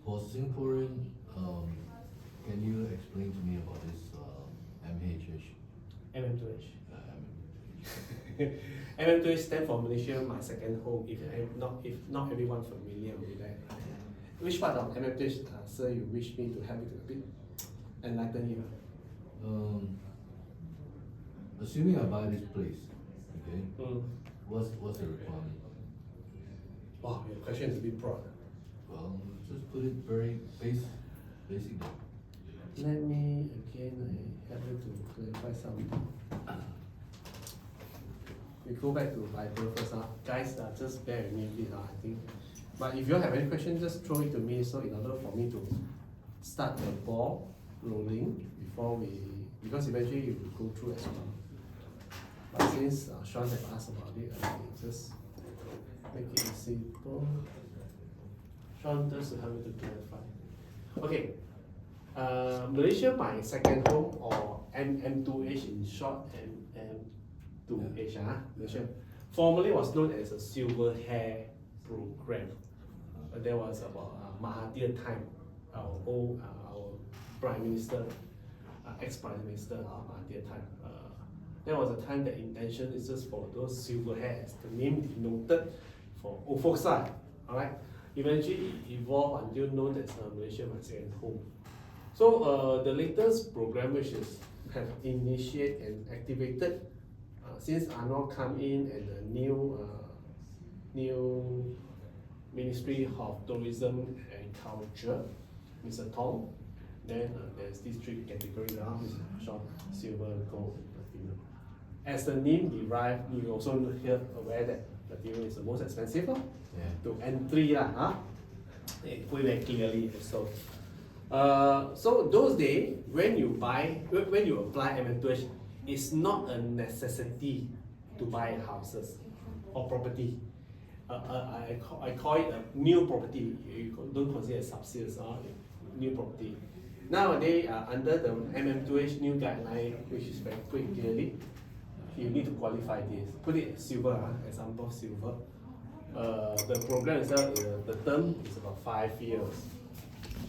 For Singaporean, can you explain to me about this MHH? MM2H. MM2H. MM2H stands for Malaysia, my second home. If not everyone familiar with that. Which part of MM2H, sir, you wish me to help you to a bit enlighten you? Assuming I buy this place, okay, Mm. what's the requirement? Wow, your question is a bit broad. Well, just put it very basic. Let me again help you to clarify something. We go back to Bible first, guys. Just bear with me a bit, I think. But if you have any questions, just throw it to me. So in order for me to start the ball rolling because eventually you will go through as well. But since Sean had asked about it, I will just make it simple. Sean, just to help me to clarify. Okay. Malaysia, my second home, or MM2H in short, MM2H, Malaysia, formerly was known as a Silver Hair Program. There was about Mahathir time, our Prime Minister, ex-Prime Minister, Mahathir time. There was a time that intention is just for those silver hairs, the name denoted for old folks, alright? Eventually it evolved until known as Malaysia, my second home. So the latest program which is have initiated and activated since Anwar come in and the new Ministry of Tourism and Culture, Mr. Tong. Then there's these three categories now, short, silver, gold, platinum. As the name derived, you also here aware that platinum is the most expensive to entry put it very clearly. So those days when you apply MM2H, it's not a necessity to buy houses or property. I call it a new property. You don't consider it subsidies or new property. Nowadays, under the MM2H new guideline, which is very quick clearly, you need to qualify this. Put it silver, example silver. The program itself, the term is about 5 years.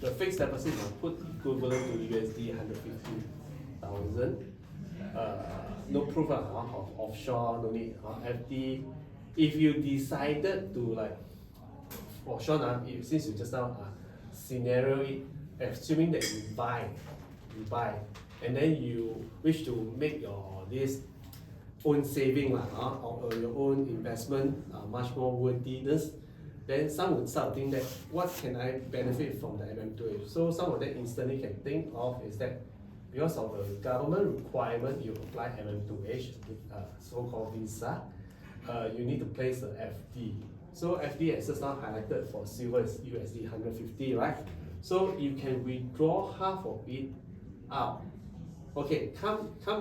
The fixed deposit will put equivalent to USD 150,000. No proof of offshore, no need FD. If you decided to for sure since you just now scenario it, assuming that you buy, and then you wish to make this own saving or your own investment much more worthiness, then some would start to think that what can I benefit from the MM2H? So some of them instantly can think of is that because of the government requirement, you apply MM2H, so-called visa, you need to place the FD. So FD as just now highlighted for silver is USD 150, right? So you can withdraw half of it out. Okay,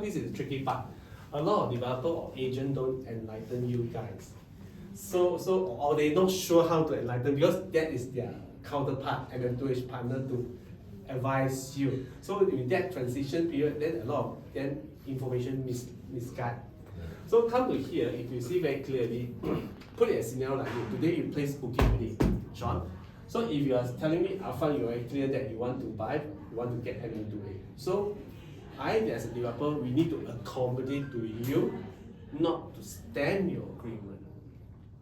this is the tricky part. A lot of developer or agent don't enlighten you guys. Or they not sure how to enlighten because that is their counterpart, MM2H partner to advise you. So with that transition period, then a lot of information misguide. So come to here, if you see very clearly, put it a scenario like this. Today you place booking already, Sean. So if you are telling me upfront, you are clear that you want to buy, you want to get MM2H. So I, as a developer, we need to accommodate to you, not to stand your agreement.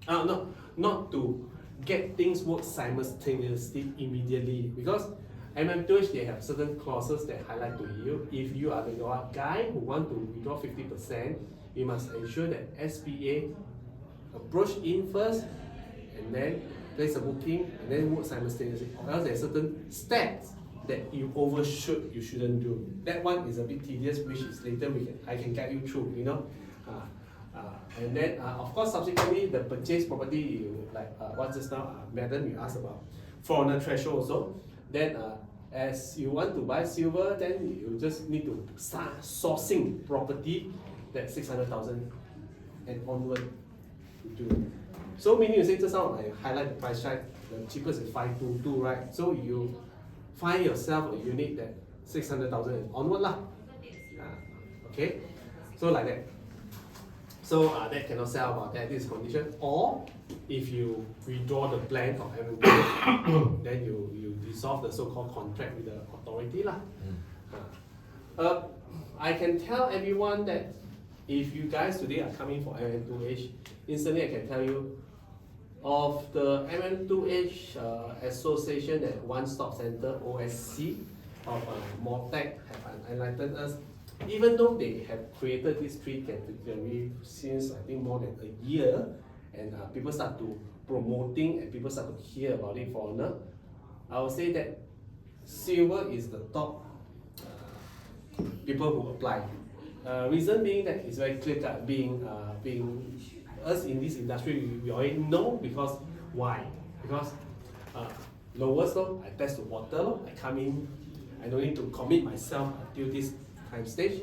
Not to get things work simultaneously immediately, because MM2H, they have certain clauses that highlight to you. If you are the guy who want to withdraw 50%, you must ensure that SPA approach in first and then place a booking and then work simultaneously, or else there's certain steps that you overshoot, you shouldn't do. That one is a bit tedious, which is later I can guide you through, and then of course subsequently the purchase property, what just now madam you asked about foreigner threshold also. Then as you want to buy silver, then you just need to start sourcing property that 600,000 and onward to do. So meaning you say just now I highlight the price tag, the cheapest is 522, right? So you find yourself a unit that 600,000 and onward lah. Okay, so like that. So that cannot sell about that, this condition. Or if you withdraw the plan from MM2H, then you dissolve the so-called contract with the authority lah. I can tell everyone that if you guys today are coming for MM2H, instantly I can tell you of the MM2H association at One Stop Center OSC of Mortec have enlightened us. Even though they have created this three category since I think more than a year, and people start to promoting and people start to hear about it foreigner, I would say that silver is the top people who apply. Reason being that it's very clear cut. Being us in this industry, we already know because why? Because lowest low, I test the water low, I come in, I don't need to commit myself until this time stage.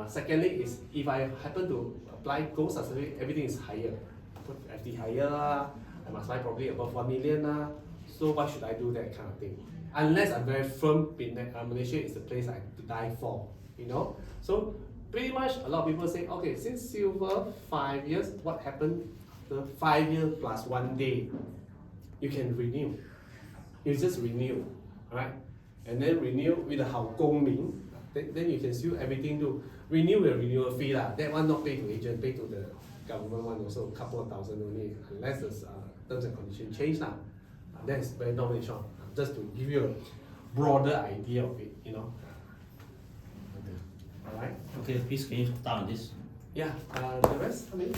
Secondly is if I happen to apply gold certificate, everything is higher. Put FD higher lah, I must buy probably above 1 million lah. So why should I do that kind of thing? Unless I'm very firm, Malaysia is the place I to die for, you know. So pretty much a lot of people say, okay, since silver 5 years, what happened after 5 years plus 1 day? You can renew. You just renew, right? And then renew with a 好公民. Then you can still everything do. Renew with a renewal fee lah. That one not pay to agent, pay to the government one also, a couple of thousand only, unless the terms and conditions change lah. That is very normally short. Just to give you a broader idea of it, you know. Okay. Alright. Okay, please can you start on this? Yeah. The rest, I mean.